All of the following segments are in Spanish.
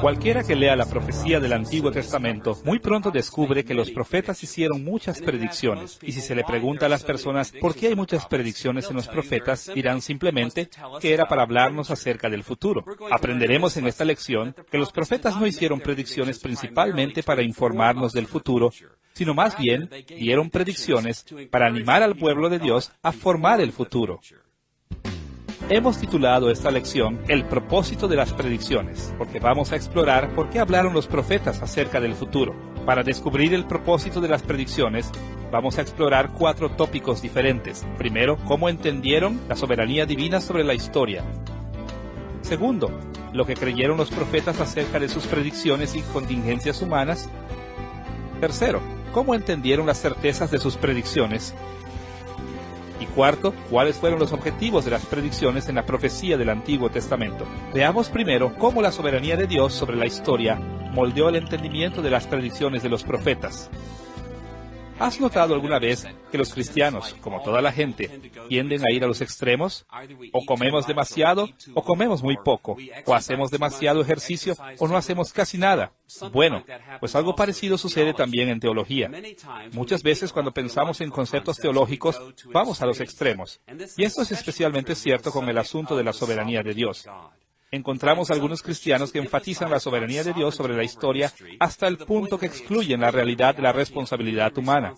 Cualquiera que lea la profecía del Antiguo Testamento, muy pronto descubre que los profetas hicieron muchas predicciones. Y si se le pregunta a las personas por qué hay muchas predicciones en los profetas, dirán simplemente que era para hablarnos acerca del futuro. Aprenderemos en esta lección que los profetas no hicieron predicciones principalmente para informarnos del futuro, sino más bien dieron predicciones para animar al pueblo de Dios a formar el futuro. Hemos titulado esta lección El propósito de las predicciones, porque vamos a explorar por qué hablaron los profetas acerca del futuro. Para descubrir el propósito de las predicciones, vamos a explorar 4 tópicos diferentes. Primero, cómo entendieron la soberanía divina sobre la historia. Segundo, lo que creyeron los profetas acerca de sus predicciones y contingencias humanas. Tercero, cómo entendieron las certezas de sus predicciones. Y cuarto, ¿cuáles fueron los objetivos de las predicciones en la profecía del Antiguo Testamento? Veamos primero cómo la soberanía de Dios sobre la historia moldeó el entendimiento de las predicciones de los profetas. ¿Has notado alguna vez que los cristianos, como toda la gente, tienden a ir a los extremos? O comemos demasiado, o comemos muy poco, o hacemos demasiado ejercicio, o no hacemos casi nada. Bueno, pues algo parecido sucede también en teología. Muchas veces cuando pensamos en conceptos teológicos, vamos a los extremos. Y esto es especialmente cierto con el asunto de la soberanía de Dios. Encontramos algunos cristianos que enfatizan la soberanía de Dios sobre la historia hasta el punto que excluyen la realidad de la responsabilidad humana.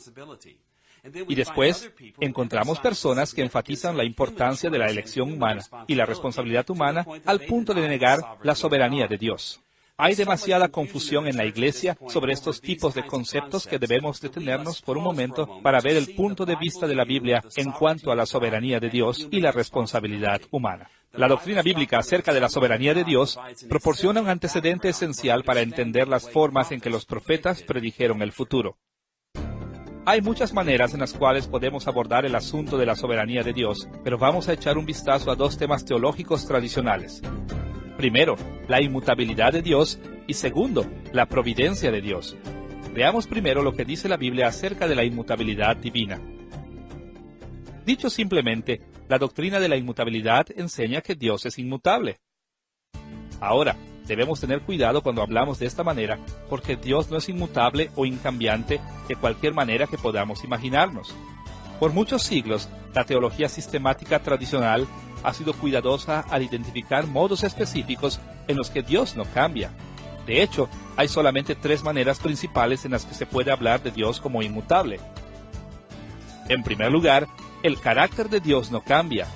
Y después, encontramos personas que enfatizan la importancia de la elección humana y la responsabilidad humana al punto de negar la soberanía de Dios. Hay demasiada confusión en la Iglesia sobre estos tipos de conceptos que debemos detenernos por un momento para ver el punto de vista de la Biblia en cuanto a la soberanía de Dios y la responsabilidad humana. La doctrina bíblica acerca de la soberanía de Dios proporciona un antecedente esencial para entender las formas en que los profetas predijeron el futuro. Hay muchas maneras en las cuales podemos abordar el asunto de la soberanía de Dios, pero vamos a echar un vistazo a 2 temas teológicos tradicionales. Primero, la inmutabilidad de Dios y segundo, la providencia de Dios. Veamos primero lo que dice la Biblia acerca de la inmutabilidad divina. Dicho simplemente, la doctrina de la inmutabilidad enseña que Dios es inmutable. Ahora, debemos tener cuidado cuando hablamos de esta manera, porque Dios no es inmutable o incambiante de cualquier manera que podamos imaginarnos. Por muchos siglos, la teología sistemática tradicional ha sido cuidadosa al identificar modos específicos en los que Dios no cambia. De hecho, hay solamente 3 maneras principales en las que se puede hablar de Dios como inmutable. En primer lugar, el carácter de Dios no cambia.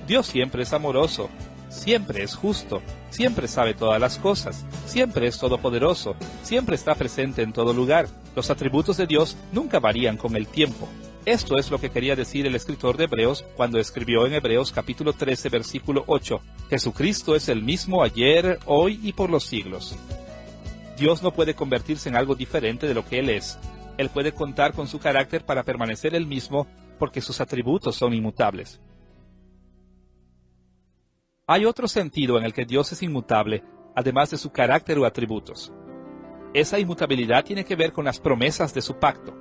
Dios siempre es amoroso, siempre es justo, siempre sabe todas las cosas, siempre es todopoderoso, siempre está presente en todo lugar. Los atributos de Dios nunca varían con el tiempo. Esto es lo que quería decir el escritor de Hebreos cuando escribió en Hebreos capítulo 13, versículo 8. Jesucristo es el mismo ayer, hoy y por los siglos. Dios no puede convertirse en algo diferente de lo que Él es. Él puede contar con su carácter para permanecer el mismo porque sus atributos son inmutables. Hay otro sentido en el que Dios es inmutable, además de su carácter o atributos. Esa inmutabilidad tiene que ver con las promesas de su pacto.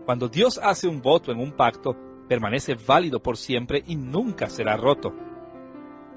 Cuando Dios hace un voto en un pacto, permanece válido por siempre y nunca será roto.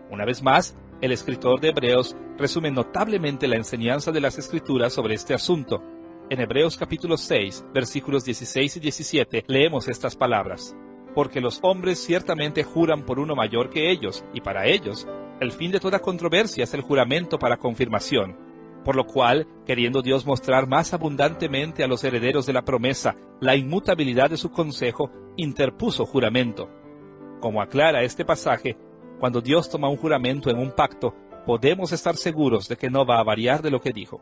Una vez más, el escritor de Hebreos resume notablemente la enseñanza de las Escrituras sobre este asunto. En Hebreos capítulo 6, versículos 16 y 17, leemos estas palabras. Porque los hombres ciertamente juran por uno mayor que ellos, y para ellos, el fin de toda controversia es el juramento para confirmación. Por lo cual, queriendo Dios mostrar más abundantemente a los herederos de la promesa la inmutabilidad de su consejo, interpuso juramento. Como aclara este pasaje, cuando Dios toma un juramento en un pacto, podemos estar seguros de que no va a variar de lo que dijo.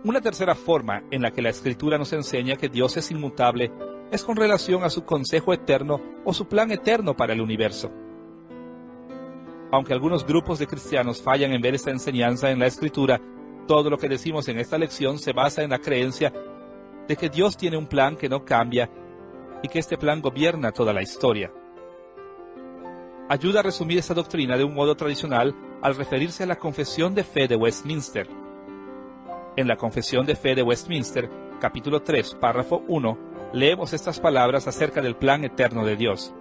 Una tercera forma en la que la Escritura nos enseña que Dios es inmutable es con relación a su consejo eterno o su plan eterno para el universo. Aunque algunos grupos de cristianos fallan en ver esta enseñanza en la Escritura, todo lo que decimos en esta lección se basa en la creencia de que Dios tiene un plan que no cambia y que este plan gobierna toda la historia. Ayuda a resumir esta doctrina de un modo tradicional al referirse a la Confesión de Fe de Westminster. En la Confesión de Fe de Westminster, capítulo 3, párrafo 1, leemos estas palabras acerca del plan eterno de Dios.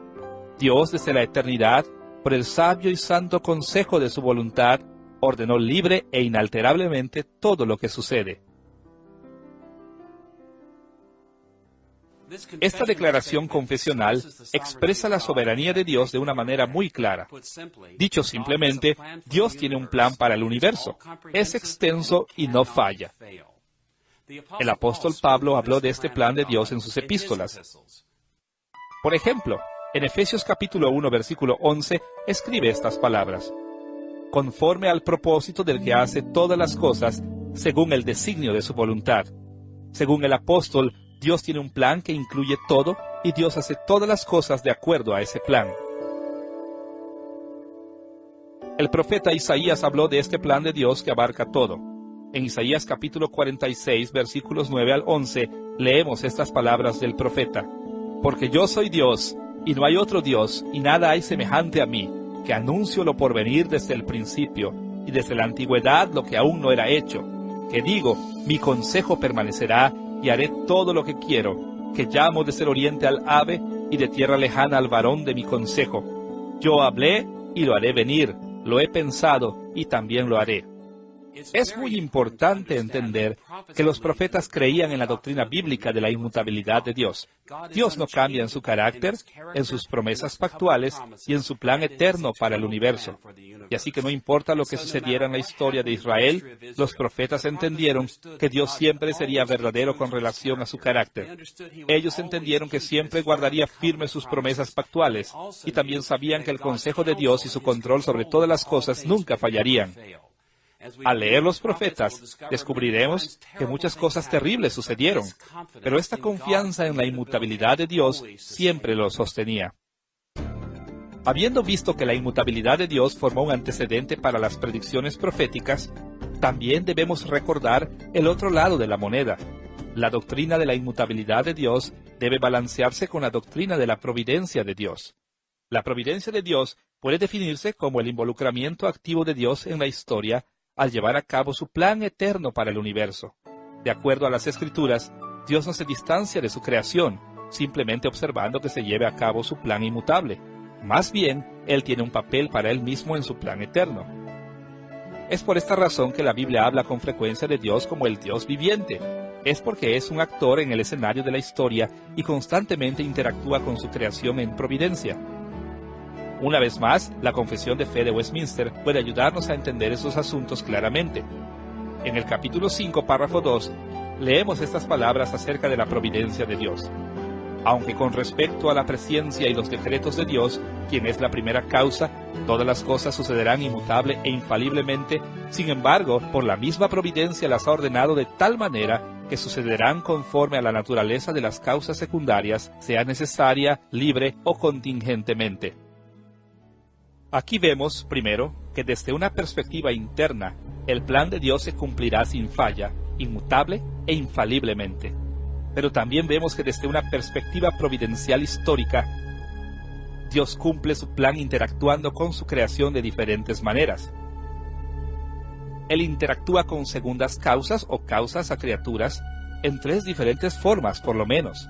Dios desde la eternidad, por el sabio y santo consejo de su voluntad, ordenó libre e inalterablemente todo lo que sucede. Esta declaración confesional expresa la soberanía de Dios de una manera muy clara. Dicho simplemente, Dios tiene un plan para el universo. Es extenso y no falla. El apóstol Pablo habló de este plan de Dios en sus epístolas. Por ejemplo, en Efesios capítulo 1, versículo 11, escribe estas palabras: conforme al propósito del que hace todas las cosas, según el designio de su voluntad. Según el apóstol, Dios tiene un plan que incluye todo, y Dios hace todas las cosas de acuerdo a ese plan. El profeta Isaías habló de este plan de Dios que abarca todo. En Isaías capítulo 46, versículos 9 al 11, leemos estas palabras del profeta: porque yo soy Dios, y no hay otro Dios, y nada hay semejante a mí, que anuncio lo porvenir desde el principio, y desde la antigüedad lo que aún no era hecho, que digo, mi consejo permanecerá, y haré todo lo que quiero, que llamo desde el oriente al ave, y de tierra lejana al varón de mi consejo. Yo hablé, y lo haré venir, lo he pensado, y también lo haré. Es muy importante entender que los profetas creían en la doctrina bíblica de la inmutabilidad de Dios. Dios no cambia en su carácter, en sus promesas pactuales y en su plan eterno para el universo. Y así que no importa lo que sucediera en la historia de Israel, los profetas entendieron que Dios siempre sería verdadero con relación a su carácter. Ellos entendieron que siempre guardaría firmes sus promesas pactuales, y también sabían que el consejo de Dios y su control sobre todas las cosas nunca fallarían. Al leer los profetas, descubriremos que muchas cosas terribles sucedieron, pero esta confianza en la inmutabilidad de Dios siempre lo sostenía. Habiendo visto que la inmutabilidad de Dios formó un antecedente para las predicciones proféticas, también debemos recordar el otro lado de la moneda. La doctrina de la inmutabilidad de Dios debe balancearse con la doctrina de la providencia de Dios. La providencia de Dios puede definirse como el involucramiento activo de Dios en la historia al llevar a cabo su plan eterno para el universo. De acuerdo a las Escrituras, Dios no se distancia de su creación, simplemente observando que se lleve a cabo su plan inmutable. Más bien, Él tiene un papel para Él mismo en su plan eterno. Es por esta razón que la Biblia habla con frecuencia de Dios como el Dios viviente. Es porque es un actor en el escenario de la historia y constantemente interactúa con su creación en providencia. Una vez más, la Confesión de Fe de Westminster puede ayudarnos a entender esos asuntos claramente. En el capítulo 5, párrafo 2, leemos estas palabras acerca de la providencia de Dios. Aunque con respecto a la presciencia y los decretos de Dios, quien es la primera causa, todas las cosas sucederán inmutable e infaliblemente, sin embargo, por la misma providencia las ha ordenado de tal manera que sucederán conforme a la naturaleza de las causas secundarias, sea necesaria, libre o contingentemente. Aquí vemos, primero, que desde una perspectiva interna, el plan de Dios se cumplirá sin falla, inmutable e infaliblemente. Pero también vemos que desde una perspectiva providencial histórica, Dios cumple su plan interactuando con su creación de diferentes maneras. Él interactúa con segundas causas o causas a criaturas en 3 diferentes formas, por lo menos.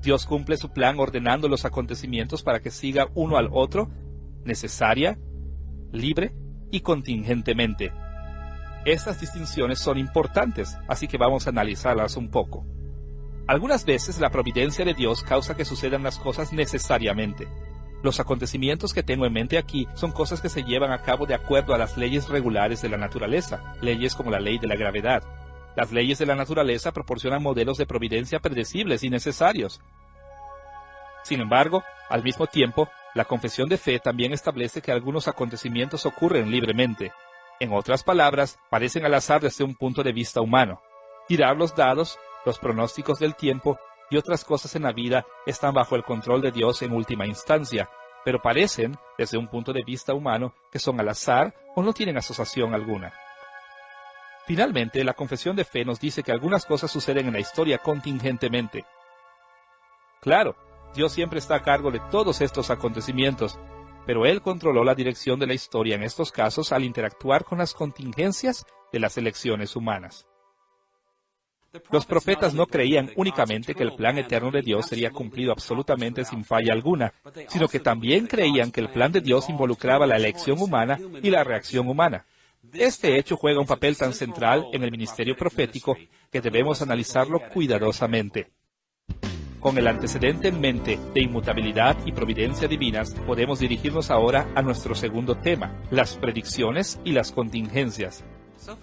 Dios cumple su plan ordenando los acontecimientos para que siga uno al otro, necesaria, libre y contingentemente. Estas distinciones son importantes, así que vamos a analizarlas un poco. Algunas veces la providencia de Dios causa que sucedan las cosas necesariamente. Los acontecimientos que tengo en mente aquí son cosas que se llevan a cabo de acuerdo a las leyes regulares de la naturaleza, leyes como la ley de la gravedad. Las leyes de la naturaleza proporcionan modelos de providencia predecibles y necesarios. Sin embargo, al mismo tiempo, la confesión de fe también establece que algunos acontecimientos ocurren libremente. En otras palabras, parecen al azar desde un punto de vista humano. Tirar los dados, los pronósticos del tiempo y otras cosas en la vida están bajo el control de Dios en última instancia, pero parecen, desde un punto de vista humano, que son al azar o no tienen asociación alguna. Finalmente, la confesión de fe nos dice que algunas cosas suceden en la historia contingentemente. Claro, Dios siempre está a cargo de todos estos acontecimientos, pero Él controló la dirección de la historia en estos casos al interactuar con las contingencias de las elecciones humanas. Los profetas no creían únicamente que el plan eterno de Dios sería cumplido absolutamente sin falla alguna, sino que también creían que el plan de Dios involucraba la elección humana y la reacción humana. Este hecho juega un papel tan central en el ministerio profético que debemos analizarlo cuidadosamente. Con el antecedente en mente de inmutabilidad y providencia divinas, podemos dirigirnos ahora a nuestro segundo tema, las predicciones y las contingencias.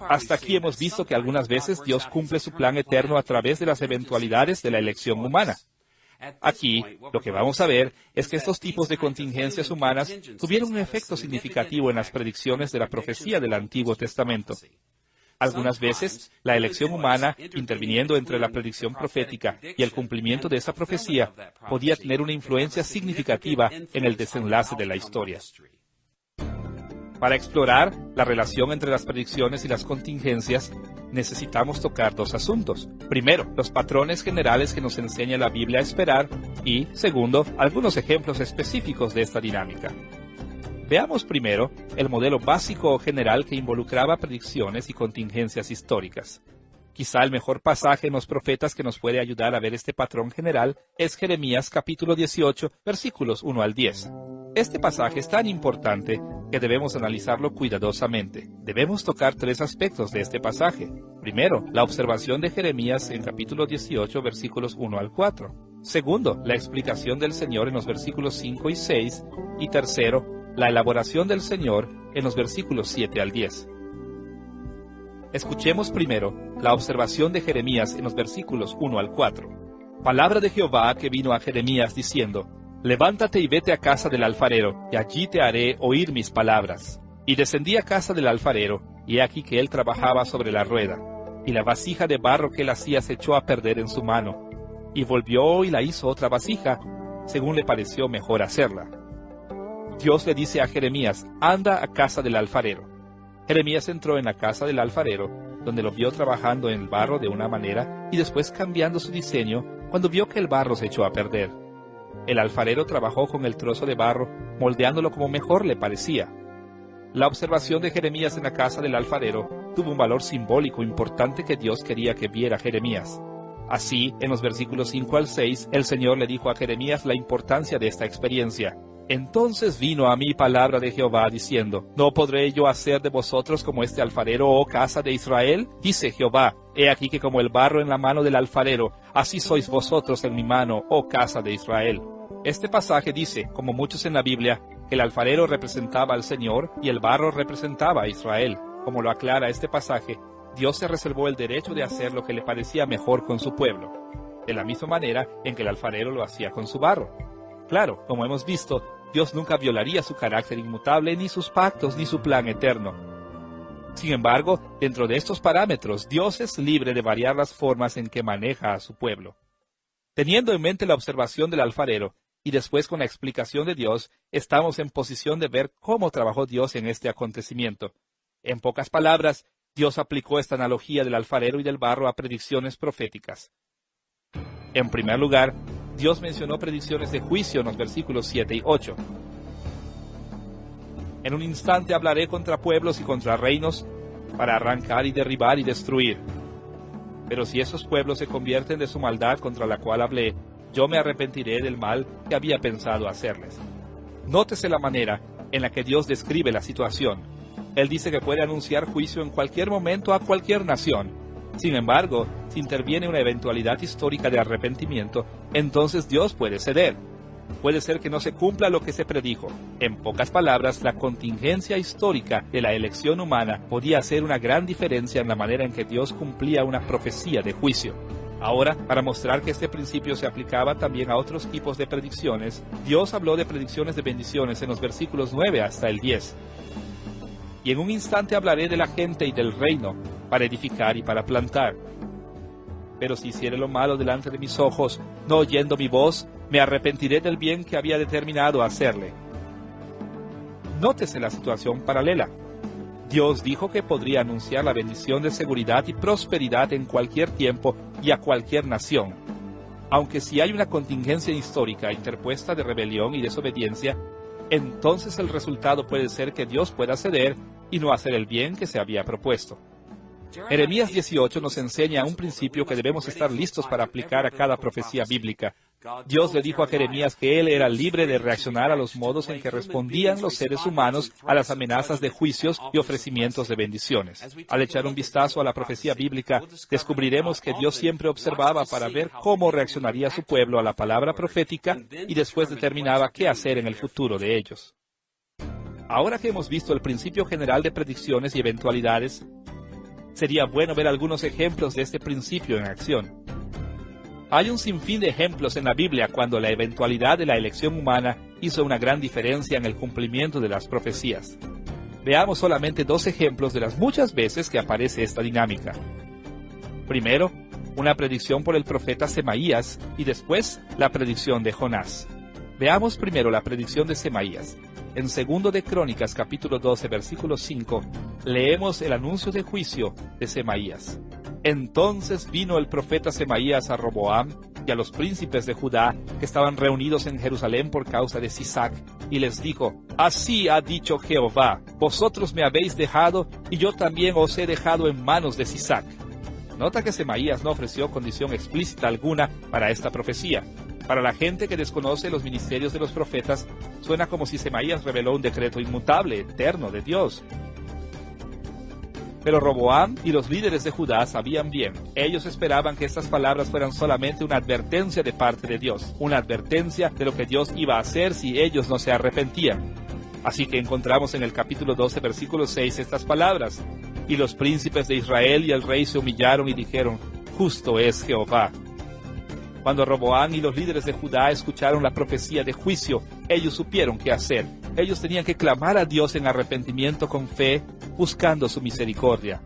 Hasta aquí hemos visto que algunas veces Dios cumple su plan eterno a través de las eventualidades de la elección humana. Aquí, lo que vamos a ver es que estos tipos de contingencias humanas tuvieron un efecto significativo en las predicciones de la profecía del Antiguo Testamento. Algunas veces, la elección humana, interviniendo entre la predicción profética y el cumplimiento de esa profecía, podía tener una influencia significativa en el desenlace de la historia. Para explorar la relación entre las predicciones y las contingencias, necesitamos tocar dos asuntos. Primero, los patrones generales que nos enseña la Biblia a esperar y, segundo, algunos ejemplos específicos de esta dinámica. Veamos primero el modelo básico o general que involucraba predicciones y contingencias históricas. Quizá el mejor pasaje en los profetas que nos puede ayudar a ver este patrón general es Jeremías capítulo 18, versículos 1 al 10. Este pasaje es tan importante que debemos analizarlo cuidadosamente. Debemos tocar tres aspectos de este pasaje. Primero, la observación de Jeremías en capítulo 18, versículos 1 al 4. Segundo, la explicación del Señor en los versículos 5 y 6. Y tercero, la elaboración del Señor en los versículos 7 al 10. Escuchemos primero la observación de Jeremías en los versículos 1 al 4. Palabra de Jehová que vino a Jeremías diciendo: Levántate y vete a casa del alfarero, y allí te haré oír mis palabras. Y descendí a casa del alfarero, y he aquí que él trabajaba sobre la rueda, y la vasija de barro que él hacía se echó a perder en su mano. Y volvió y la hizo otra vasija, según le pareció mejor hacerla. Dios le dice a Jeremías: anda a casa del alfarero. Jeremías entró en la casa del alfarero, donde lo vio trabajando en el barro de una manera y después cambiando su diseño cuando vio que el barro se echó a perder. El alfarero trabajó con el trozo de barro, moldeándolo como mejor le parecía. La observación de Jeremías en la casa del alfarero tuvo un valor simbólico importante que Dios quería que viera Jeremías. Así, en los versículos 5 al 6, el Señor le dijo a Jeremías la importancia de esta experiencia. Entonces vino a mí palabra de Jehová diciendo: ¿No podré yo hacer de vosotros como este alfarero, oh casa de Israel? Dice Jehová: He aquí que como el barro en la mano del alfarero, así sois vosotros en mi mano, oh casa de Israel. Este pasaje dice, como muchos en la Biblia, que el alfarero representaba al Señor y el barro representaba a Israel. Como lo aclara este pasaje, Dios se reservó el derecho de hacer lo que le parecía mejor con su pueblo, de la misma manera en que el alfarero lo hacía con su barro. Claro, como hemos visto, Dios nunca violaría su carácter inmutable, ni sus pactos, ni su plan eterno. Sin embargo, dentro de estos parámetros, Dios es libre de variar las formas en que maneja a su pueblo. Teniendo en mente la observación del alfarero, y después con la explicación de Dios, estamos en posición de ver cómo trabajó Dios en este acontecimiento. En pocas palabras, Dios aplicó esta analogía del alfarero y del barro a predicciones proféticas. En primer lugar, Dios mencionó predicciones de juicio en los versículos 7 y 8. En un instante hablaré contra pueblos y contra reinos, para arrancar y derribar y destruir. Pero si esos pueblos se convierten de su maldad contra la cual hablé, yo me arrepentiré del mal que había pensado hacerles. Nótese la manera en la que Dios describe la situación. Él dice que puede anunciar juicio en cualquier momento a cualquier nación. Sin embargo, si interviene una eventualidad histórica de arrepentimiento, entonces Dios puede ceder. Puede ser que no se cumpla lo que se predijo. En pocas palabras, la contingencia histórica de la elección humana podía hacer una gran diferencia en la manera en que Dios cumplía una profecía de juicio. Ahora, para mostrar que este principio se aplicaba también a otros tipos de predicciones, Dios habló de predicciones de bendiciones en los versículos 9 hasta el 10. Y en un instante hablaré de la gente y del reino, para edificar y para plantar. Pero si hiciere lo malo delante de mis ojos, no oyendo mi voz, me arrepentiré del bien que había determinado hacerle. Nótese la situación paralela. Dios dijo que podría anunciar la bendición de seguridad y prosperidad en cualquier tiempo y a cualquier nación. Aunque si hay una contingencia histórica interpuesta de rebelión y desobediencia, entonces el resultado puede ser que Dios pueda ceder y no hacer el bien que se había propuesto. Jeremías 18 nos enseña un principio que debemos estar listos para aplicar a cada profecía bíblica. Dios le dijo a Jeremías que él era libre de reaccionar a los modos en que respondían los seres humanos a las amenazas de juicios y ofrecimientos de bendiciones. Al echar un vistazo a la profecía bíblica, descubriremos que Dios siempre observaba para ver cómo reaccionaría su pueblo a la palabra profética y después determinaba qué hacer en el futuro de ellos. Ahora que hemos visto el principio general de predicciones y eventualidades, sería bueno ver algunos ejemplos de este principio en acción. Hay un sinfín de ejemplos en la Biblia cuando la eventualidad de la elección humana hizo una gran diferencia en el cumplimiento de las profecías. Veamos solamente 2 ejemplos de las muchas veces que aparece esta dinámica. Primero, una predicción por el profeta Semaías y después la predicción de Jonás. Veamos primero la predicción de Semaías. En 2 de Crónicas, capítulo 12, versículo 5, leemos el anuncio de juicio de Semaías. Entonces vino el profeta Semaías a Roboam y a los príncipes de Judá que estaban reunidos en Jerusalén por causa de Sisac, y les dijo: Así ha dicho Jehová, vosotros me habéis dejado, y yo también os he dejado en manos de Sisac. Nota que Semaías no ofreció condición explícita alguna para esta profecía. Para la gente que desconoce los ministerios de los profetas, suena como si Semaías reveló un decreto inmutable, eterno de Dios. Pero Roboam y los líderes de Judá sabían bien. Ellos esperaban que estas palabras fueran solamente una advertencia de parte de Dios, una advertencia de lo que Dios iba a hacer si ellos no se arrepentían. Así que encontramos en el capítulo 12, versículo 6 estas palabras: Y los príncipes de Israel y el rey se humillaron y dijeron: Justo es Jehová. Cuando Roboam y los líderes de Judá escucharon la profecía de juicio, ellos supieron qué hacer. Ellos tenían que clamar a Dios en arrepentimiento con fe, buscando su misericordia.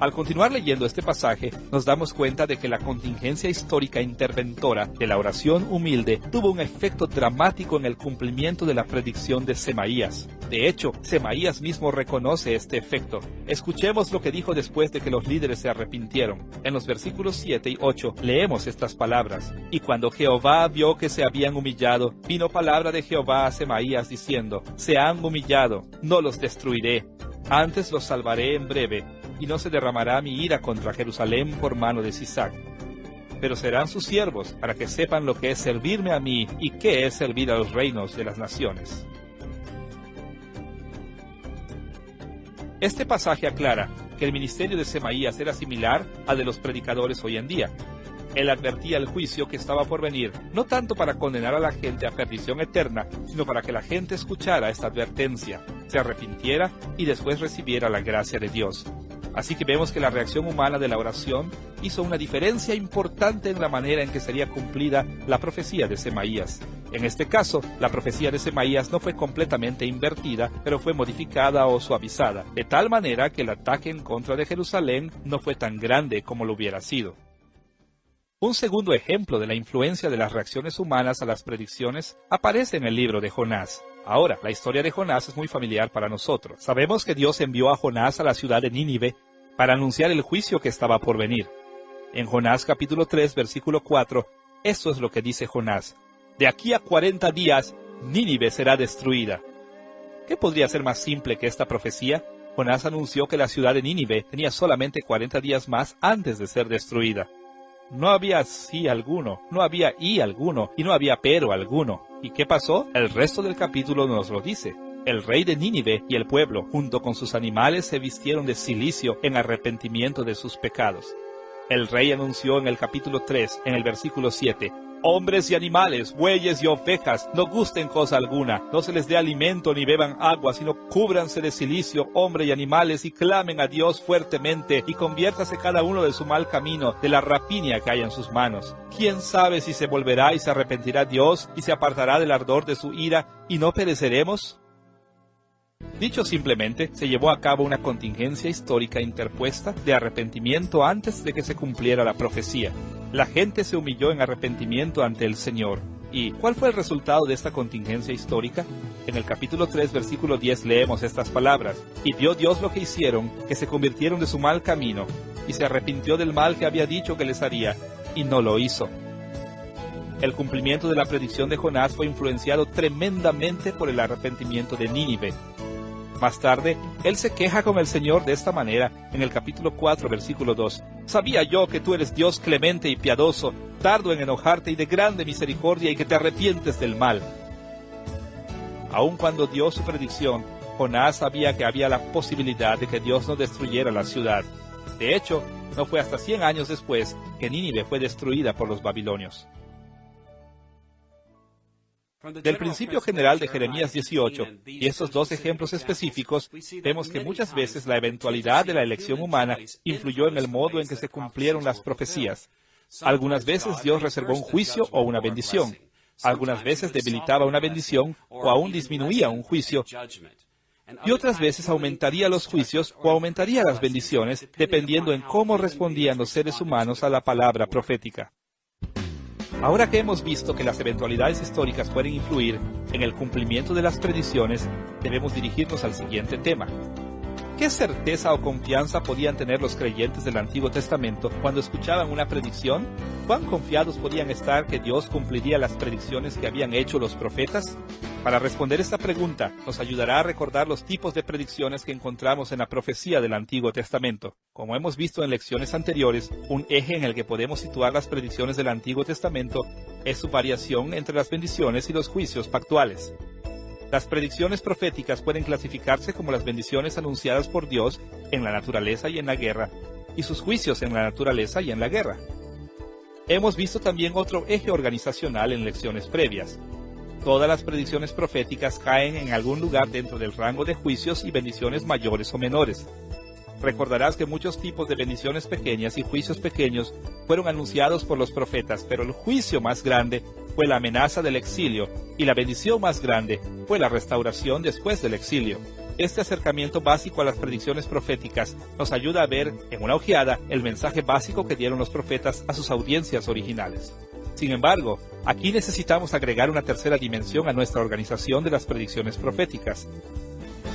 Al continuar leyendo este pasaje, nos damos cuenta de que la contingencia histórica interventora de la oración humilde tuvo un efecto dramático en el cumplimiento de la predicción de Semaías. De hecho, Semaías mismo reconoce este efecto. Escuchemos lo que dijo después de que los líderes se arrepintieron. En los versículos 7 y 8 leemos estas palabras: Y cuando Jehová vio que se habían humillado, vino palabra de Jehová a Semaías diciendo: Se han humillado, no los destruiré, antes los salvaré en breve, y no se derramará mi ira contra Jerusalén por mano de Sisac. Pero serán sus siervos, para que sepan lo que es servirme a mí y qué es servir a los reinos de las naciones. Este pasaje aclara que el ministerio de Semaías era similar al de los predicadores hoy en día. Él advertía el juicio que estaba por venir, no tanto para condenar a la gente a perdición eterna, sino para que la gente escuchara esta advertencia, se arrepintiera y después recibiera la gracia de Dios. Así que vemos que la reacción humana de la oración hizo una diferencia importante en la manera en que sería cumplida la profecía de Semaías. En este caso, la profecía de Semaías no fue completamente invertida, pero fue modificada o suavizada, de tal manera que el ataque en contra de Jerusalén no fue tan grande como lo hubiera sido. Un segundo ejemplo de la influencia de las reacciones humanas a las predicciones aparece en el libro de Jonás. Ahora, la historia de Jonás es muy familiar para nosotros. Sabemos que Dios envió a Jonás a la ciudad de Nínive para anunciar el juicio que estaba por venir. En Jonás capítulo 3, versículo 4, esto es lo que dice Jonás: De aquí a 40 días, Nínive será destruida. ¿Qué podría ser más simple que esta profecía? Jonás anunció que la ciudad de Nínive tenía solamente 40 días más antes de ser destruida. No había sí alguno, no había y alguno, y no había pero alguno. ¿Y qué pasó? El resto del capítulo nos lo dice. El rey de Nínive y el pueblo, junto con sus animales, se vistieron de cilicio en arrepentimiento de sus pecados. El rey anunció en el capítulo 3, en el versículo 7, Hombres y animales, bueyes y ovejas, no gusten cosa alguna, no se les dé alimento ni beban agua, sino cúbranse de cilicio, hombre y animales, y clamen a Dios fuertemente, y conviértase cada uno de su mal camino, de la rapiña que hay en sus manos. ¿Quién sabe si se volverá y se arrepentirá Dios, y se apartará del ardor de su ira, y no pereceremos? Dicho simplemente, se llevó a cabo una contingencia histórica interpuesta de arrepentimiento antes de que se cumpliera la profecía. La gente se humilló en arrepentimiento ante el Señor. ¿Y cuál fue el resultado de esta contingencia histórica? En el capítulo 3, versículo 10 leemos estas palabras: Y vio Dios lo que hicieron, que se convirtieron de su mal camino, y se arrepintió del mal que había dicho que les haría, y no lo hizo. El cumplimiento de la predicción de Jonás fue influenciado tremendamente por el arrepentimiento de Nínive. Más tarde, él se queja con el Señor de esta manera en el capítulo 4, versículo 2. Sabía yo que tú eres Dios clemente y piadoso, tardo en enojarte y de grande misericordia y que te arrepientes del mal. Aun cuando dio su predicción, Jonás sabía que había la posibilidad de que Dios no destruyera la ciudad. De hecho, no fue hasta 100 años después que Nínive fue destruida por los babilonios. Del principio general de Jeremías 18 y estos dos ejemplos específicos, vemos que muchas veces la eventualidad de la elección humana influyó en el modo en que se cumplieron las profecías. Algunas veces Dios reservó un juicio o una bendición. Algunas veces debilitaba una bendición o aún disminuía un juicio. Y otras veces aumentaría los juicios o aumentaría las bendiciones, dependiendo en cómo respondían los seres humanos a la palabra profética. Ahora que hemos visto que las eventualidades históricas pueden influir en el cumplimiento de las predicciones, debemos dirigirnos al siguiente tema. ¿Qué certeza o confianza podían tener los creyentes del Antiguo Testamento cuando escuchaban una predicción? ¿Cuán confiados podían estar que Dios cumpliría las predicciones que habían hecho los profetas? Para responder esta pregunta, nos ayudará a recordar los tipos de predicciones que encontramos en la profecía del Antiguo Testamento. Como hemos visto en lecciones anteriores, un eje en el que podemos situar las predicciones del Antiguo Testamento es su variación entre las bendiciones y los juicios pactuales. Las predicciones proféticas pueden clasificarse como las bendiciones anunciadas por Dios en la naturaleza y en la guerra, y sus juicios en la naturaleza y en la guerra. Hemos visto también otro eje organizacional en lecciones previas. Todas las predicciones proféticas caen en algún lugar dentro del rango de juicios y bendiciones mayores o menores. Recordarás que muchos tipos de bendiciones pequeñas y juicios pequeños fueron anunciados por los profetas, pero el juicio más grande fue la amenaza del exilio, y la bendición más grande fue la restauración después del exilio. Este acercamiento básico a las predicciones proféticas nos ayuda a ver, en una ojeada, el mensaje básico que dieron los profetas a sus audiencias originales. Sin embargo, aquí necesitamos agregar una tercera dimensión a nuestra organización de las predicciones proféticas.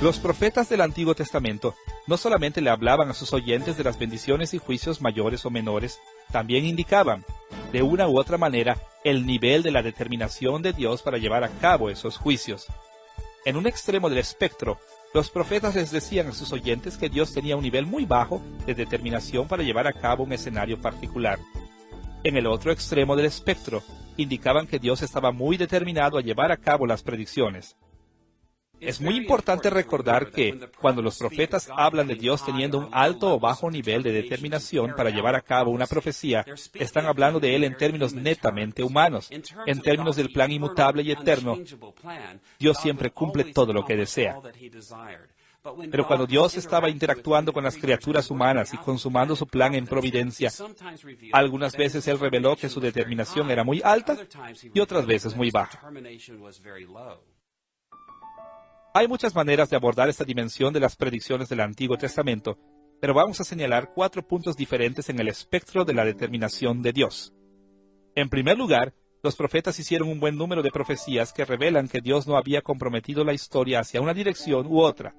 Los profetas del Antiguo Testamento no solamente le hablaban a sus oyentes de las bendiciones y juicios mayores o menores, también indicaban, de una u otra manera, el nivel de la determinación de Dios para llevar a cabo esos juicios. En un extremo del espectro, los profetas les decían a sus oyentes que Dios tenía un nivel muy bajo de determinación para llevar a cabo un escenario particular. En el otro extremo del espectro, indicaban que Dios estaba muy determinado a llevar a cabo las predicciones. Es muy importante recordar que, cuando los profetas hablan de Dios teniendo un alto o bajo nivel de determinación para llevar a cabo una profecía, están hablando de Él en términos netamente humanos, en términos del plan inmutable y eterno. Dios siempre cumple todo lo que desea. Pero cuando Dios estaba interactuando con las criaturas humanas y consumando su plan en providencia, algunas veces Él reveló que su determinación era muy alta y otras veces muy baja. Hay muchas maneras de abordar esta dimensión de las predicciones del Antiguo Testamento, pero vamos a señalar 4 puntos diferentes en el espectro de la determinación de Dios. En primer lugar, los profetas hicieron un buen número de profecías que revelan que Dios no había comprometido la historia hacia una dirección u otra.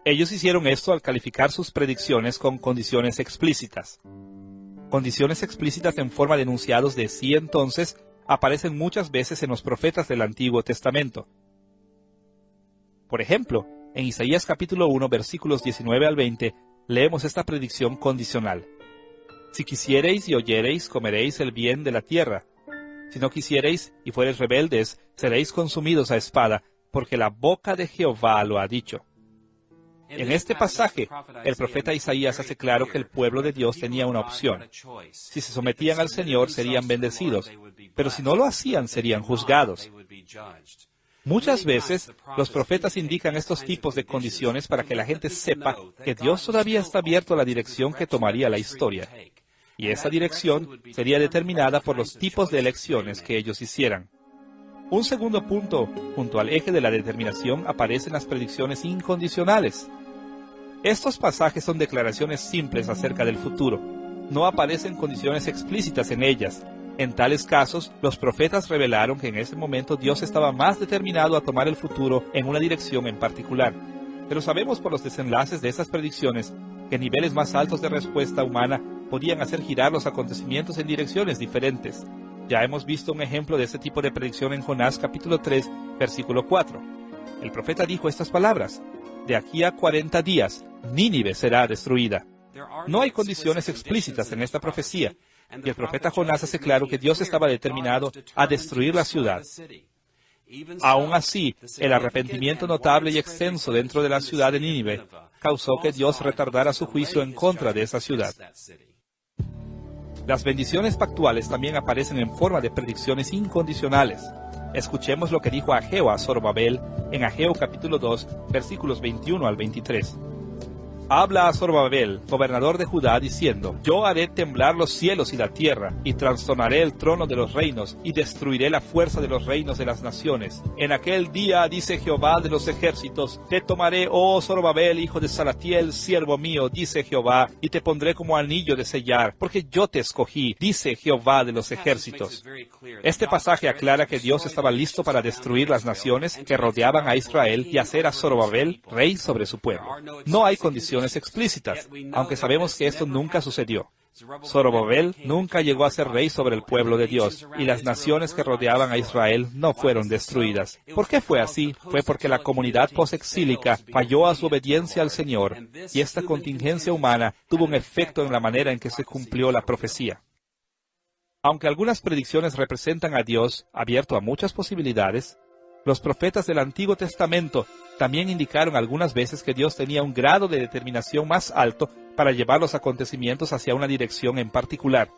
Ellos hicieron esto al calificar sus predicciones con condiciones explícitas. Condiciones explícitas en forma de enunciados de sí entonces aparecen muchas veces en los profetas del Antiguo Testamento. Por ejemplo, en Isaías capítulo 1, versículos 19 al 20, leemos esta predicción condicional. Si quisiereis y oyereis, comeréis el bien de la tierra. Si no quisiereis y fuereis rebeldes, seréis consumidos a espada, porque la boca de Jehová lo ha dicho. En este pasaje, el profeta Isaías hace claro que el pueblo de Dios tenía una opción. Si se sometían al Señor, serían bendecidos, pero si no lo hacían, serían juzgados. Muchas veces, los profetas indican estos tipos de condiciones para que la gente sepa que Dios todavía está abierto a la dirección que tomaría la historia. Y esa dirección sería determinada por los tipos de elecciones que ellos hicieran. Un segundo punto, junto al eje de la determinación, aparecen las predicciones incondicionales. Estos pasajes son declaraciones simples acerca del futuro. No aparecen condiciones explícitas en ellas. En tales casos, los profetas revelaron que en ese momento Dios estaba más determinado a tomar el futuro en una dirección en particular. Pero sabemos por los desenlaces de esas predicciones que niveles más altos de respuesta humana podían hacer girar los acontecimientos en direcciones diferentes. Ya hemos visto un ejemplo de este tipo de predicción en Jonás capítulo 3, versículo 4. El profeta dijo estas palabras: de aquí a 40 días, Nínive será destruida. No hay condiciones explícitas en esta profecía, y el profeta Jonás hace claro que Dios estaba determinado a destruir la ciudad. Aún así, el arrepentimiento notable y extenso dentro de la ciudad de Nínive causó que Dios retardara su juicio en contra de esa ciudad. Las bendiciones pactuales también aparecen en forma de predicciones incondicionales. Escuchemos lo que dijo Ageo a Zorobabel en Ageo capítulo 2, versículos 21 al 23. Habla a Zorobabel, gobernador de Judá, diciendo: Yo haré temblar los cielos y la tierra, y trastornaré el trono de los reinos, y destruiré la fuerza de los reinos de las naciones. En aquel día, dice Jehová de los ejércitos, te tomaré, oh Zorobabel, hijo de Salatiel, siervo mío, dice Jehová, y te pondré como anillo de sellar, porque yo te escogí, dice Jehová de los ejércitos. Este pasaje aclara que Dios estaba listo para destruir las naciones que rodeaban a Israel y hacer a Zorobabel rey sobre su pueblo. No hay condiciones explícitas, aunque sabemos que esto nunca sucedió. Zorobabel nunca llegó a ser rey sobre el pueblo de Dios, y las naciones que rodeaban a Israel no fueron destruidas. ¿Por qué fue así? Fue porque la comunidad posexílica falló a su obediencia al Señor, y esta contingencia humana tuvo un efecto en la manera en que se cumplió la profecía. Aunque algunas predicciones representan a Dios abierto a muchas posibilidades, los profetas del Antiguo Testamento también indicaron algunas veces que Dios tenía un grado de determinación más alto para llevar los acontecimientos hacia una dirección en particular.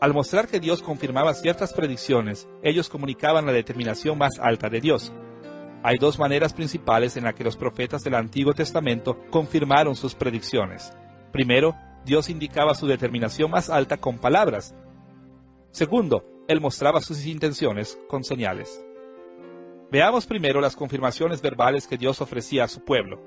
Al mostrar que Dios confirmaba ciertas predicciones, ellos comunicaban la determinación más alta de Dios. Hay dos maneras principales en las que los profetas del Antiguo Testamento confirmaron sus predicciones. Primero, Dios indicaba su determinación más alta con palabras. Segundo, Él mostraba sus intenciones con señales. Veamos primero las confirmaciones verbales que Dios ofrecía a su pueblo.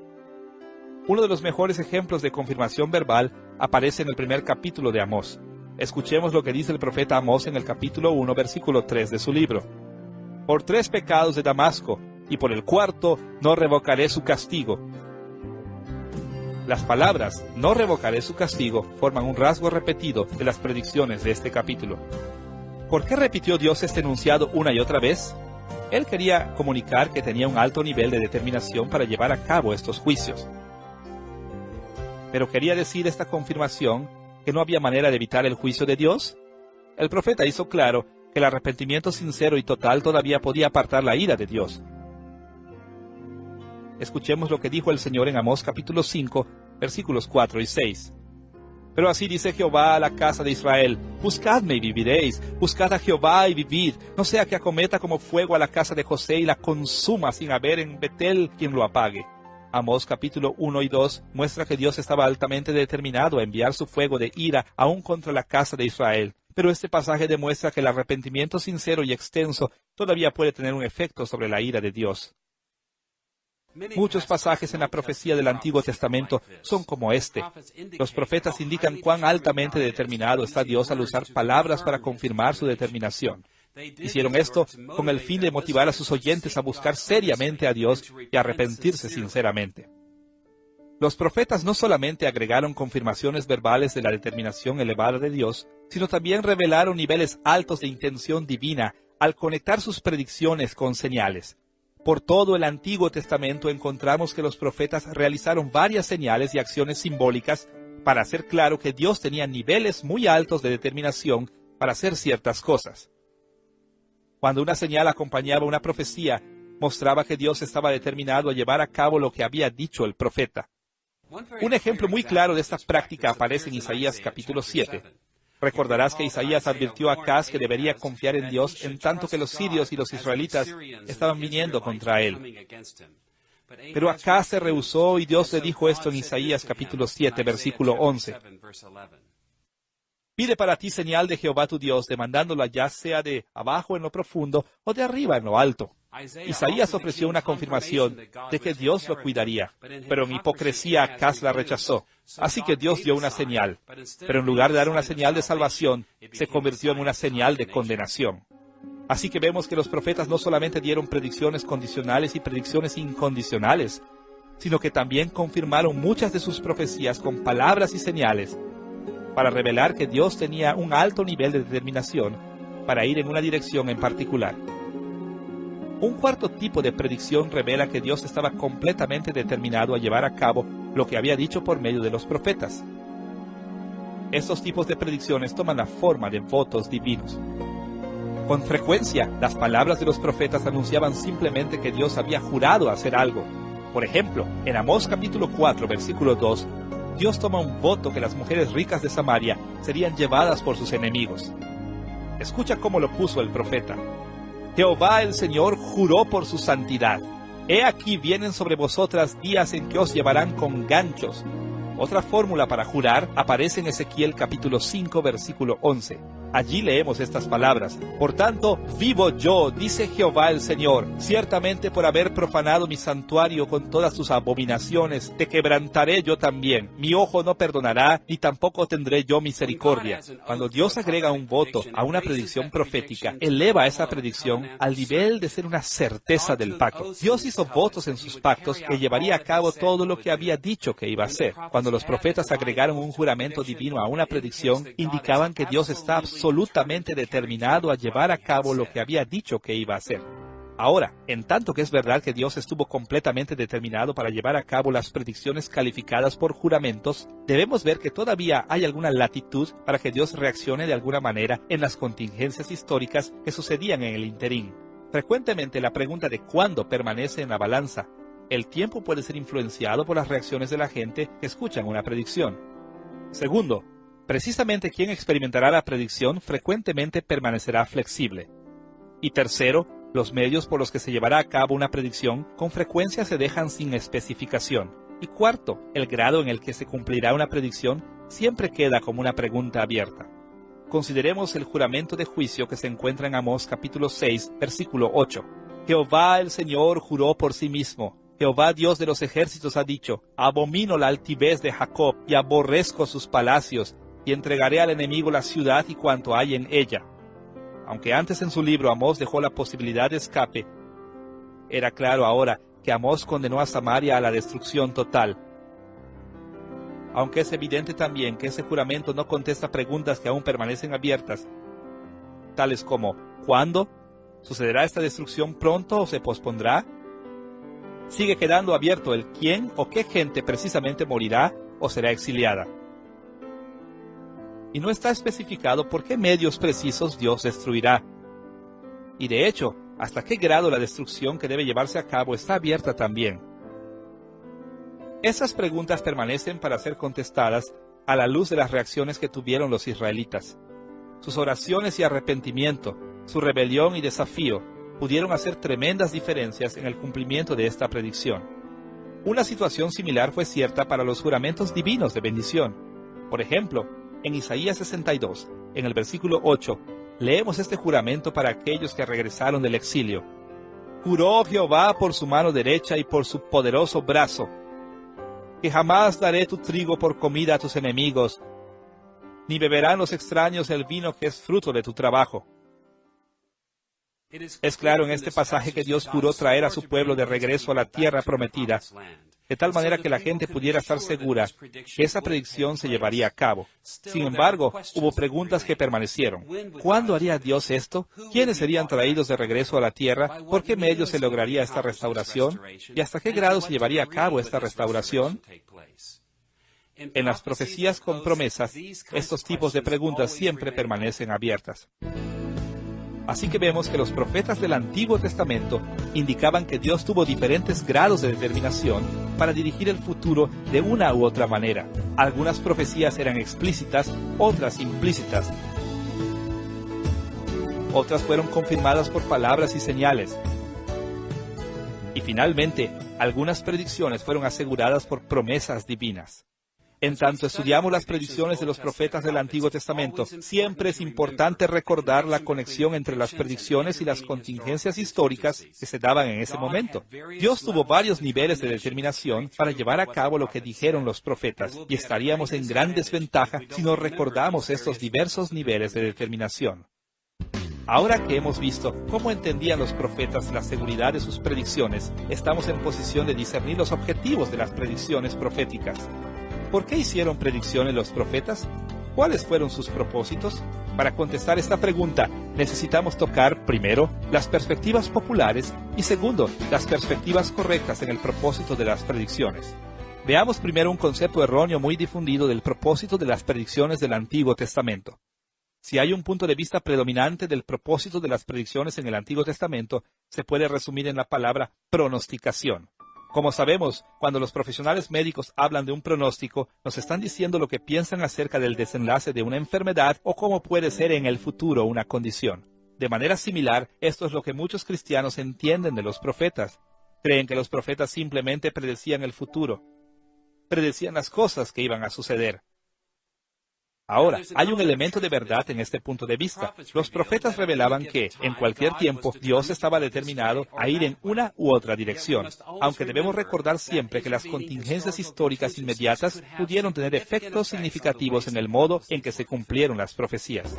Uno de los mejores ejemplos de confirmación verbal aparece en el primer capítulo de Amós. Escuchemos lo que dice el profeta Amós en el capítulo 1, versículo 3 de su libro. Por 3 pecados de Damasco, y por el 4 no revocaré su castigo. Las palabras no revocaré su castigo forman un rasgo repetido de las predicciones de este capítulo. ¿Por qué repitió Dios este enunciado una y otra vez? Él quería comunicar que tenía un alto nivel de determinación para llevar a cabo estos juicios. ¿Pero quería decir esta confirmación que no había manera de evitar el juicio de Dios? El profeta hizo claro que el arrepentimiento sincero y total todavía podía apartar la ira de Dios. Escuchemos lo que dijo el Señor en Amós capítulo 5, versículos 4 y 6. Pero así dice Jehová a la casa de Israel: buscadme y viviréis, buscad a Jehová y vivid, no sea que acometa como fuego a la casa de José y la consuma sin haber en Betel quien lo apague. Amós capítulo 1 y 2 muestra que Dios estaba altamente determinado a enviar su fuego de ira aún contra la casa de Israel. Pero este pasaje demuestra que el arrepentimiento sincero y extenso todavía puede tener un efecto sobre la ira de Dios. Muchos pasajes en la profecía del Antiguo Testamento son como este. Los profetas indican cuán altamente determinado está Dios al usar palabras para confirmar su determinación. Hicieron esto con el fin de motivar a sus oyentes a buscar seriamente a Dios y a arrepentirse sinceramente. Los profetas no solamente agregaron confirmaciones verbales de la determinación elevada de Dios, sino también revelaron niveles altos de intención divina al conectar sus predicciones con señales. Por todo el Antiguo Testamento encontramos que los profetas realizaron varias señales y acciones simbólicas para hacer claro que Dios tenía niveles muy altos de determinación para hacer ciertas cosas. Cuando una señal acompañaba una profecía, mostraba que Dios estaba determinado a llevar a cabo lo que había dicho el profeta. Un ejemplo muy claro de esta práctica aparece en Isaías capítulo 7. Recordarás que Isaías advirtió a Acaz que debería confiar en Dios en tanto que los sirios y los israelitas estaban viniendo contra él. Pero Acaz se rehusó y Dios le dijo esto en Isaías capítulo 7, versículo 11. Pide para ti señal de Jehová tu Dios, demandándola ya sea de abajo en lo profundo o de arriba en lo alto. Isaías ofreció una confirmación de que Dios lo cuidaría, pero en hipocresía Acaz la rechazó. Así que Dios dio una señal, pero en lugar de dar una señal de salvación, se convirtió en una señal de condenación. Así que vemos que los profetas no solamente dieron predicciones condicionales y predicciones incondicionales, sino que también confirmaron muchas de sus profecías con palabras y señales, para revelar que Dios tenía un alto nivel de determinación para ir en una dirección en particular. Un cuarto tipo de predicción revela que Dios estaba completamente determinado a llevar a cabo lo que había dicho por medio de los profetas. Estos tipos de predicciones toman la forma de votos divinos. Con frecuencia, las palabras de los profetas anunciaban simplemente que Dios había jurado hacer algo. Por ejemplo, en Amós capítulo 4, versículo 2, Dios toma un voto que las mujeres ricas de Samaria serían llevadas por sus enemigos. Escucha cómo lo puso el profeta. Jehová el Señor juró por su santidad. He aquí vienen sobre vosotras días en que os llevarán con ganchos. Otra fórmula para jurar aparece en Ezequiel capítulo 5, versículo 11. Allí leemos estas palabras. Por tanto, vivo yo, dice Jehová el Señor, ciertamente por haber profanado mi santuario con todas sus abominaciones, te quebrantaré yo también. Mi ojo no perdonará, ni tampoco tendré yo misericordia. Cuando Dios agrega un voto a una predicción profética, eleva esa predicción al nivel de ser una certeza del pacto. Dios hizo votos en sus pactos que llevaría a cabo todo lo que había dicho que iba a hacer. Cuando los profetas agregaron un juramento divino a una predicción, indicaban que Dios está absolutamente determinado a llevar a cabo lo que había dicho que iba a hacer. Ahora, en tanto que es verdad que Dios estuvo completamente determinado para llevar a cabo las predicciones calificadas por juramentos, debemos ver que todavía hay alguna latitud para que Dios reaccione de alguna manera en las contingencias históricas que sucedían en el interín. Frecuentemente la pregunta de cuándo permanece en la balanza. El tiempo puede ser influenciado por las reacciones de la gente que escuchan una predicción. Segundo, precisamente quien experimentará la predicción frecuentemente permanecerá flexible. Y tercero, los medios por los que se llevará a cabo una predicción con frecuencia se dejan sin especificación. Y cuarto, el grado en el que se cumplirá una predicción siempre queda como una pregunta abierta. Consideremos el juramento de juicio que se encuentra en Amós capítulo 6, versículo 8. Jehová el Señor juró por sí mismo. Jehová Dios de los ejércitos ha dicho, abomino la altivez de Jacob y aborrezco sus palacios, y entregaré al enemigo la ciudad y cuanto hay en ella. Aunque antes en su libro Amós dejó la posibilidad de escape, era claro ahora que Amós condenó a Samaria a la destrucción total. Aunque es evidente también que ese juramento no contesta preguntas que aún permanecen abiertas, tales como ¿cuándo? ¿Sucederá esta destrucción pronto o se pospondrá? Sigue quedando abierto el quién o qué gente precisamente morirá o será exiliada. Y no está especificado por qué medios precisos Dios destruirá. Y de hecho, hasta qué grado la destrucción que debe llevarse a cabo está abierta también. Esas preguntas permanecen para ser contestadas a la luz de las reacciones que tuvieron los israelitas. Sus oraciones y arrepentimiento, su rebelión y desafío, pudieron hacer tremendas diferencias en el cumplimiento de esta predicción. Una situación similar fue cierta para los juramentos divinos de bendición. Por ejemplo, en Isaías 62, en el versículo 8, leemos este juramento para aquellos que regresaron del exilio. Juró Jehová por su mano derecha y por su poderoso brazo, que jamás daré tu trigo por comida a tus enemigos, ni beberán los extraños el vino que es fruto de tu trabajo. Es claro en este pasaje que Dios juró traer a su pueblo de regreso a la tierra prometida, de tal manera que la gente pudiera estar segura que esa predicción se llevaría a cabo. Sin embargo, hubo preguntas que permanecieron. ¿Cuándo haría Dios esto? ¿Quiénes serían traídos de regreso a la tierra? ¿Por qué medios se lograría esta restauración? ¿Y hasta qué grado se llevaría a cabo esta restauración? En las profecías con promesas, estos tipos de preguntas siempre permanecen abiertas. Así que vemos que los profetas del Antiguo Testamento indicaban que Dios tuvo diferentes grados de determinación para dirigir el futuro de una u otra manera. Algunas profecías eran explícitas, otras implícitas. Otras fueron confirmadas por palabras y señales. Y finalmente, algunas predicciones fueron aseguradas por promesas divinas. En tanto estudiamos las predicciones de los profetas del Antiguo Testamento, siempre es importante recordar la conexión entre las predicciones y las contingencias históricas que se daban en ese momento. Dios tuvo varios niveles de determinación para llevar a cabo lo que dijeron los profetas, y estaríamos en gran desventaja si no recordamos estos diversos niveles de determinación. Ahora que hemos visto cómo entendían los profetas la seguridad de sus predicciones, estamos en posición de discernir los objetivos de las predicciones proféticas. ¿Por qué hicieron predicciones los profetas? ¿Cuáles fueron sus propósitos? Para contestar esta pregunta, necesitamos tocar, primero, las perspectivas populares y segundo, las perspectivas correctas en el propósito de las predicciones. Veamos primero un concepto erróneo muy difundido del propósito de las predicciones del Antiguo Testamento. Si hay un punto de vista predominante del propósito de las predicciones en el Antiguo Testamento, se puede resumir en la palabra pronosticación. Como sabemos, cuando los profesionales médicos hablan de un pronóstico, nos están diciendo lo que piensan acerca del desenlace de una enfermedad o cómo puede ser en el futuro una condición. De manera similar, esto es lo que muchos cristianos entienden de los profetas. Creen que los profetas simplemente predecían el futuro, predecían las cosas que iban a suceder. Ahora, hay un elemento de verdad en este punto de vista. Los profetas revelaban que, en cualquier tiempo, Dios estaba determinado a ir en una u otra dirección, aunque debemos recordar siempre que las contingencias históricas inmediatas pudieron tener efectos significativos en el modo en que se cumplieron las profecías.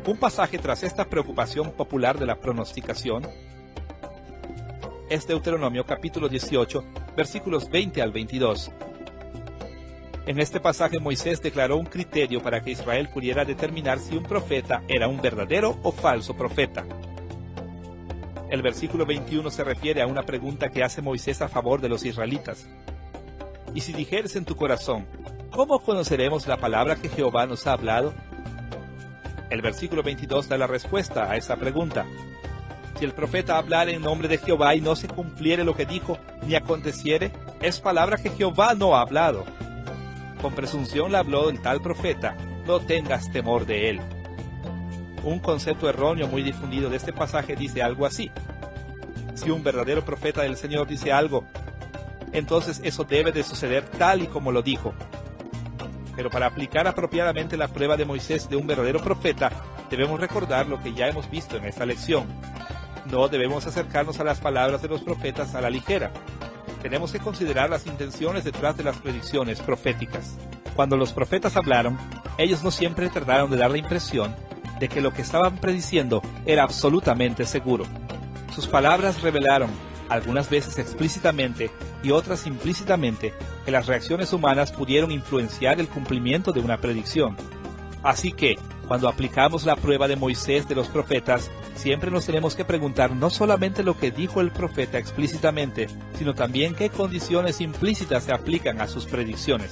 Un pasaje tras esta preocupación popular de la pronosticación es Deuteronomio capítulo 18, versículos 20 al 22. En este pasaje Moisés declaró un criterio para que Israel pudiera determinar si un profeta era un verdadero o falso profeta. El versículo 21 se refiere a una pregunta que hace Moisés a favor de los israelitas. Y si dijeres en tu corazón, ¿cómo conoceremos la palabra que Jehová nos ha hablado? El versículo 22 da la respuesta a esa pregunta. Si el profeta hablare en nombre de Jehová y no se cumpliere lo que dijo, ni aconteciere, es palabra que Jehová no ha hablado. Con presunción le habló el tal profeta, no tengas temor de él. Un concepto erróneo muy difundido de este pasaje dice algo así. Si un verdadero profeta del Señor dice algo, entonces eso debe de suceder tal y como lo dijo. Pero para aplicar apropiadamente la prueba de Moisés de un verdadero profeta, debemos recordar lo que ya hemos visto en esta lección. No debemos acercarnos a las palabras de los profetas a la ligera. Tenemos que considerar las intenciones detrás de las predicciones proféticas. Cuando los profetas hablaron, ellos no siempre trataron de dar la impresión de que lo que estaban prediciendo era absolutamente seguro. Sus palabras revelaron, algunas veces explícitamente y otras implícitamente, que las reacciones humanas pudieron influenciar el cumplimiento de una predicción. Así que, cuando aplicamos la prueba de Moisés de los profetas, siempre nos tenemos que preguntar no solamente lo que dijo el profeta explícitamente, sino también qué condiciones implícitas se aplican a sus predicciones.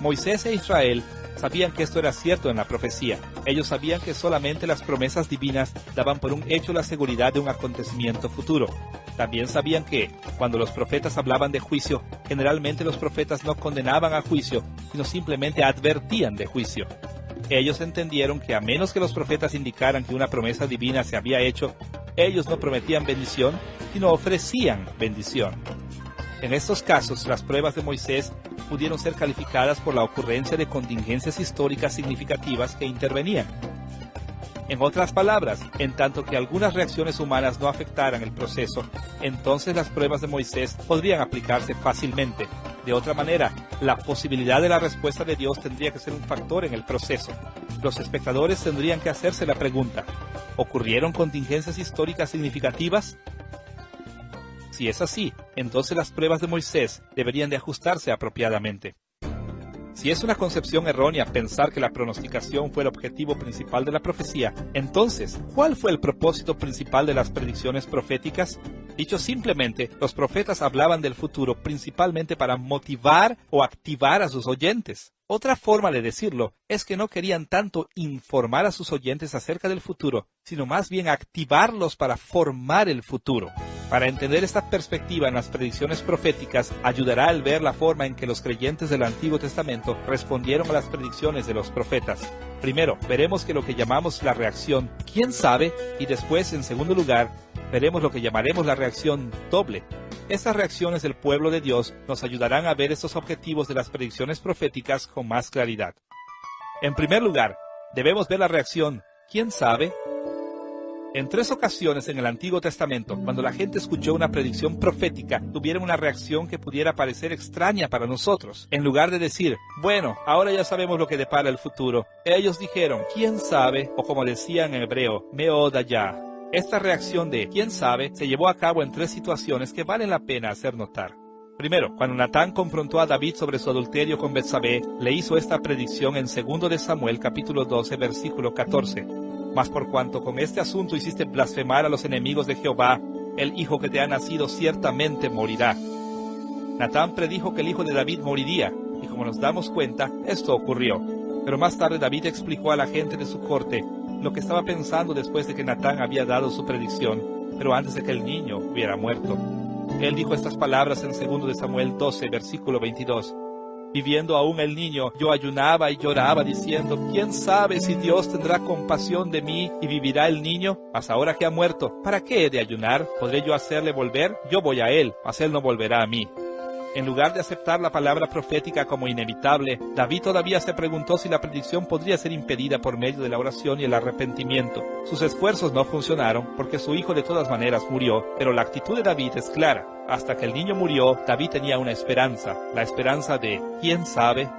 Moisés e Israel sabían que esto era cierto en la profecía. Ellos sabían que solamente las promesas divinas daban por un hecho la seguridad de un acontecimiento futuro. También sabían que, cuando los profetas hablaban de juicio, generalmente los profetas no condenaban a juicio, sino simplemente advertían de juicio. Ellos entendieron que a menos que los profetas indicaran que una promesa divina se había hecho, ellos no prometían bendición, sino ofrecían bendición. En estos casos, las pruebas de Moisés pudieron ser calificadas por la ocurrencia de contingencias históricas significativas que intervenían. En otras palabras, en tanto que algunas reacciones humanas no afectaran el proceso, entonces las pruebas de Moisés podrían aplicarse fácilmente. De otra manera, la posibilidad de la respuesta de Dios tendría que ser un factor en el proceso. Los espectadores tendrían que hacerse la pregunta, ¿ocurrieron contingencias históricas significativas? Si es así, entonces las pruebas de Moisés deberían de ajustarse apropiadamente. Si es una concepción errónea pensar que la pronosticación fue el objetivo principal de la profecía, entonces, ¿cuál fue el propósito principal de las predicciones proféticas? Dicho simplemente, los profetas hablaban del futuro principalmente para motivar o activar a sus oyentes. Otra forma de decirlo es que no querían tanto informar a sus oyentes acerca del futuro, sino más bien activarlos para formar el futuro. Para entender esta perspectiva en las predicciones proféticas, ayudará el ver la forma en que los creyentes del Antiguo Testamento respondieron a las predicciones de los profetas. Primero, veremos que lo que llamamos la reacción ¿quién sabe? Y después, en segundo lugar, veremos lo que llamaremos la reacción doble. Estas reacciones del pueblo de Dios nos ayudarán a ver estos objetivos de las predicciones proféticas con más claridad. En primer lugar, debemos ver la reacción ¿quién sabe? En 3 ocasiones en el Antiguo Testamento, cuando la gente escuchó una predicción profética, tuvieron una reacción que pudiera parecer extraña para nosotros. En lugar de decir, bueno, ahora ya sabemos lo que depara el futuro, ellos dijeron, ¿quién sabe? O como decían en hebreo, meodaya. Esta reacción de ¿quién sabe? Se llevó a cabo en 3 situaciones que valen la pena hacer notar. Primero, cuando Natán confrontó a David sobre su adulterio con Betsabé, le hizo esta predicción en 2 de Samuel capítulo 12, versículo 14. Mas por cuanto con este asunto hiciste blasfemar a los enemigos de Jehová, el hijo que te ha nacido ciertamente morirá. Natán predijo que el hijo de David moriría, y como nos damos cuenta, esto ocurrió. Pero más tarde David explicó a la gente de su corte lo que estaba pensando después de que Natán había dado su predicción, pero antes de que el niño hubiera muerto. Él dijo estas palabras en 2 de Samuel 12, versículo 22. Viviendo aún el niño, yo ayunaba y lloraba diciendo, ¿quién sabe si Dios tendrá compasión de mí y vivirá el niño? Mas ahora que ha muerto, ¿para qué he de ayunar? ¿Podré yo hacerle volver? Yo voy a él, mas él no volverá a mí. En lugar de aceptar la palabra profética como inevitable, David todavía se preguntó si la predicción podría ser impedida por medio de la oración y el arrepentimiento. Sus esfuerzos no funcionaron porque su hijo de todas maneras murió, pero la actitud de David es clara. Hasta que el niño murió, David tenía una esperanza, la esperanza de ¿quién sabe?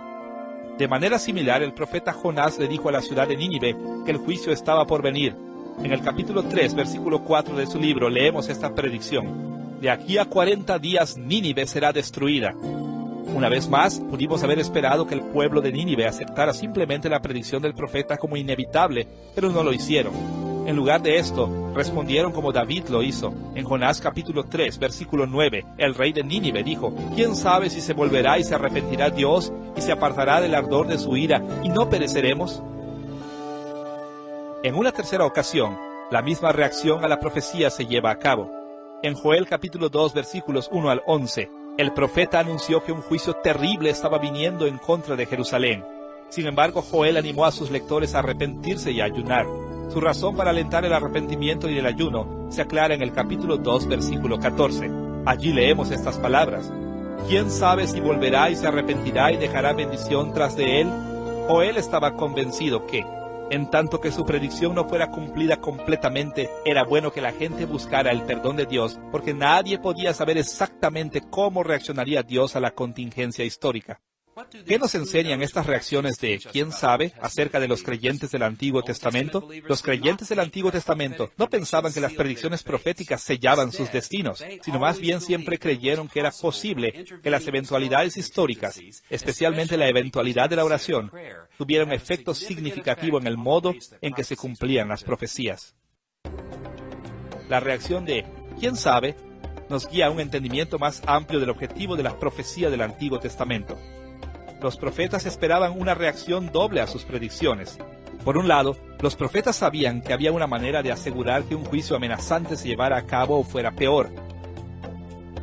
De manera similar, el profeta Jonás le dijo a la ciudad de Nínive que el juicio estaba por venir. En el capítulo 3, versículo 4 de su libro, leemos esta predicción. De aquí a 40 días Nínive será destruida. Una vez más, pudimos haber esperado que el pueblo de Nínive aceptara simplemente la predicción del profeta como inevitable, pero no lo hicieron. En lugar de esto, respondieron como David lo hizo. En Jonás capítulo 3, versículo 9, el rey de Nínive dijo, ¿quién sabe si se volverá y se arrepentirá Dios y se apartará del ardor de su ira y no pereceremos? En una tercera ocasión, la misma reacción a la profecía se lleva a cabo. En Joel capítulo 2 versículos 1 al 11, el profeta anunció que un juicio terrible estaba viniendo en contra de Jerusalén. Sin embargo, Joel animó a sus lectores a arrepentirse y a ayunar. Su razón para alentar el arrepentimiento y el ayuno se aclara en el capítulo 2 versículo 14. Allí leemos estas palabras. ¿Quién sabe si volverá y se arrepentirá y dejará bendición tras de él? Joel estaba convencido que, en tanto que su predicción no fuera cumplida completamente, era bueno que la gente buscara el perdón de Dios, porque nadie podía saber exactamente cómo reaccionaría Dios a la contingencia histórica. ¿Qué nos enseñan estas reacciones de quién sabe acerca de los creyentes del Antiguo Testamento? Los creyentes del Antiguo Testamento no pensaban que las predicciones proféticas sellaban sus destinos, sino más bien siempre creyeron que era posible que las eventualidades históricas, especialmente la eventualidad de la oración, tuvieran efecto significativo en el modo en que se cumplían las profecías. La reacción de quién sabe nos guía a un entendimiento más amplio del objetivo de la profecía del Antiguo Testamento. Los profetas esperaban una reacción doble a sus predicciones. Por un lado, los profetas sabían que había una manera de asegurar que un juicio amenazante se llevara a cabo o fuera peor.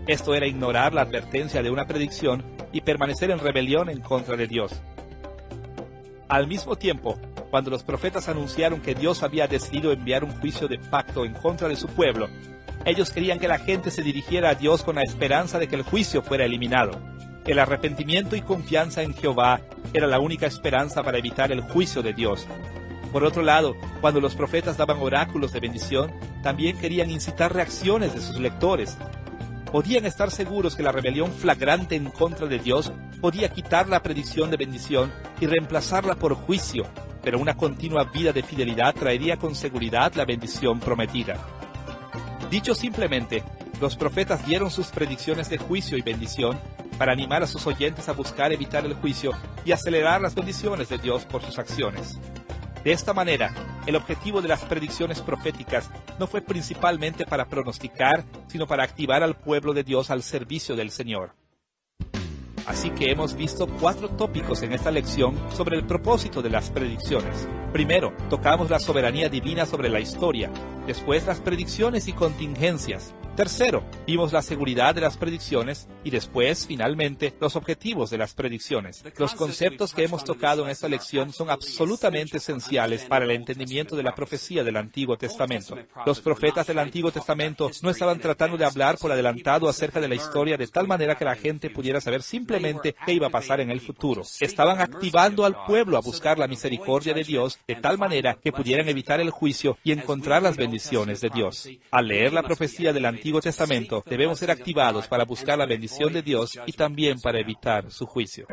Esto era ignorar la advertencia de una predicción y permanecer en rebelión en contra de Dios. Al mismo tiempo, cuando los profetas anunciaron que Dios había decidido enviar un juicio de pacto en contra de su pueblo, ellos querían que la gente se dirigiera a Dios con la esperanza de que el juicio fuera eliminado. El arrepentimiento y confianza en Jehová era la única esperanza para evitar el juicio de Dios. Por otro lado, cuando los profetas daban oráculos de bendición, también querían incitar reacciones de sus lectores. Podían estar seguros que la rebelión flagrante en contra de Dios podía quitar la predicción de bendición y reemplazarla por juicio, pero una continua vida de fidelidad traería con seguridad la bendición prometida. Dicho simplemente, los profetas dieron sus predicciones de juicio y bendición para animar a sus oyentes a buscar evitar el juicio y acelerar las bendiciones de Dios por sus acciones. De esta manera, el objetivo de las predicciones proféticas no fue principalmente para pronosticar, sino para activar al pueblo de Dios al servicio del Señor. Así que hemos visto 4 tópicos en esta lección sobre el propósito de las predicciones. Primero, tocamos la soberanía divina sobre la historia. Después, las predicciones y contingencias. Tercero, vimos la seguridad de las predicciones y después, finalmente, los objetivos de las predicciones. Los conceptos que hemos tocado en esta lección son absolutamente esenciales para el entendimiento de la profecía del Antiguo Testamento. Los profetas del Antiguo Testamento no estaban tratando de hablar por adelantado acerca de la historia de tal manera que la gente pudiera saber simplemente qué iba a pasar en el futuro. Estaban activando al pueblo a buscar la misericordia de Dios de tal manera que pudieran evitar el juicio y encontrar las bendiciones de Dios. Al leer la profecía del Antiguo Testamento, debemos ser activados para buscar la bendición de Dios y también para evitar su juicio.